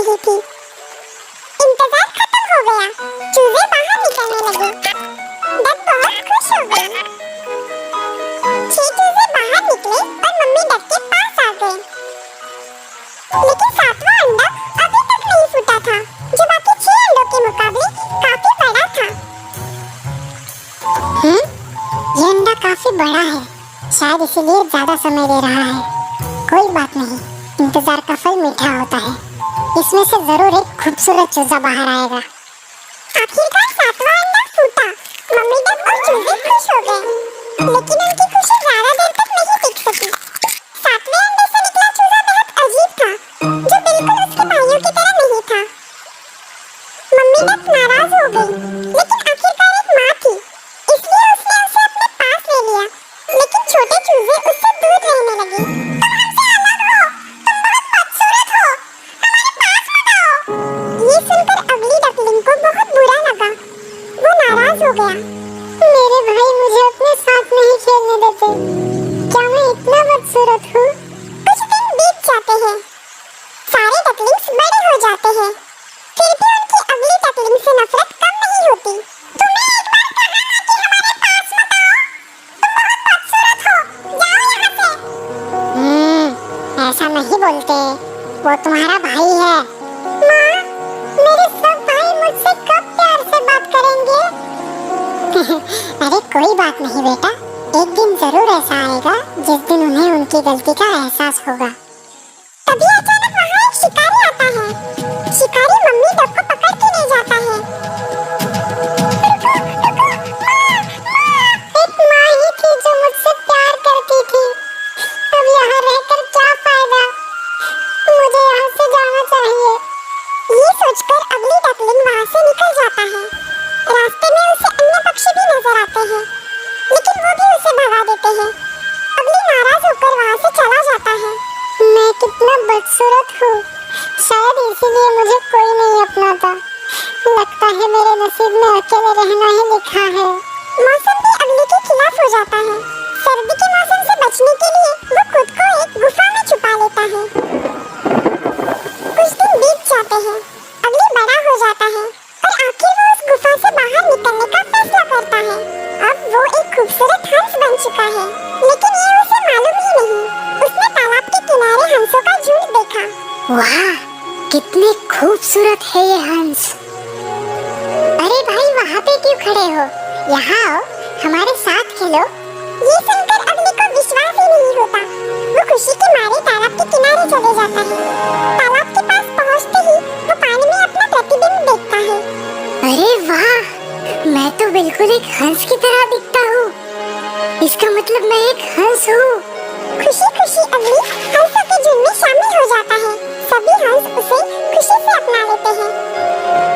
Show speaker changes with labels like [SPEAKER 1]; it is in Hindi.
[SPEAKER 1] रही थी। इंतजार खत्म हो गया, चूजे बाहर निकलने लगे। डक बहुत खुश हो गई। 6 चूजे बाहर निकले और मम्मी डक के पास आ गए। लेकिन 7वां अंडा अभी तक नहीं फूटा था, जो बाकी 6 अंडों के मुकाबले काफी बड़ा था। ये अंडा काफी बड़ा है, शायद इसीलिए ज्यादा समय ले रहा है। कोई बात नहीं, इंतजार का फल मीठा होता है। इसमें से जरूर एक खूबसूरत चूजा बाहर आएगा। आखिरकार 7वां अंडा फूटा। मम्मी डक और चूजे खुश हो गए, लेकिन उनकी खुशी ज्यादा देर तक नहीं टिक सकी। 7वें अंडे से निकला चूजा बेहद अजीब था, जो बिल्कुल उसके भाइयों की तरह नहीं था। मम्मी डक नाराज हो गई, लेकिन आखिरकार एक माँ थी, इसलिए उसने उसे अपने पास ले लिया। लेकिन छोटे चूजे उससे दूर रहने लगे। तुम हमसे अलग हो, तुम बहुत बदसूरत हो, हमारे पास मत आओ। ये सुनकर अगली डकलिंग को बहुत बुरा लगा। वो नाराज हो गया। मेरे भाई मुझे अपने साथ नहीं खेलने देते। क्या मैं इतना बदसूरत हूँ? कुछ दिन बीत जाते हैं, सारे डकलिंग्स बड़े हो जाते हैं, फिर भी उनकी अगली डकलिंग से नफरत कम नहीं होती। तुम्हें एक बार कहा ना कि हमारे पास मत आओ, तुम बहुत बदसूरत हो, जाओ यहाँ से। ऐसा नहीं बोलते, वो तुम्हारा भाई है। माँ, मेरे सब भाई मुझसे कब प्यार से बात करेंगे? अरे कोई बात नहीं बेटा, एक दिन जरूर ऐसा आएगा जिस दिन उन्हें उनकी गलती का एहसास होगा। तभी अचानक वहाँ एक शिकारी आता है। शिकारी मम्मी डक को पकड़ के ले जाता है। एक माँ ही थी जो मुझसे प्यार करती थी। अब यहाँ रहकर क्या फायदा? मुझे यहाँ से जाना चाहिए। ये सोचकर अगली डकलिंग वहाँ से निकल जाता है। रास्ते में उसे अन्य पक्षी भी नजर आते हैं, लेकिन वो भी उसे भगा देते हैं। अगली नाराज होकर वहाँ से चला जाता है। मैं कितना बदसूरत हूँ, शायद इसीलिए मुझे कोई नहीं अपनाता। लगता है मेरे नसीब में अकेले रहना ही लिखा है। मौसम भी अगली के खिलाफ हो जाता है। सर्दी के मौसम से बचने के लिए वो खुद को एक गुफा में छुपा लेता है। कुछ दिन बीत जाते हैं, अगली बड़ा हो जाता है और आखिर वो उस गुफा से बाहर निकलने का फैसला करता है। अब वो एक खूबसूरत हंस बन चुका है, लेकिन ये उसे मालूम ही नहीं। उसने तालाब के किनारे हंसों का झुंड देखा। वाह, कितने खूबसूरत है ये हंस। अरे भाई, वहाँ पे क्यों खड़े हो? यहाँ आओ, हमारे साथ खेलो। ये सुनकर अगली को विश्वास ही नहीं होता। वो खुशी के मारे तालाब के किनारे चले जाता है। तालाब के पास पहुँचते ही वो पानी में अपना प्रतिबिंब देखता है। अरे वाह, मैं तो बिल्कुल एक हंस की तरह दिखता हूँ। इसका मतलब मैं एक हंस हूँ। खुशी खुशी अगली हंसों के झुंड में शामिल हो जाता है। सभी हंस उसे खुशी से अपना लेते हैं।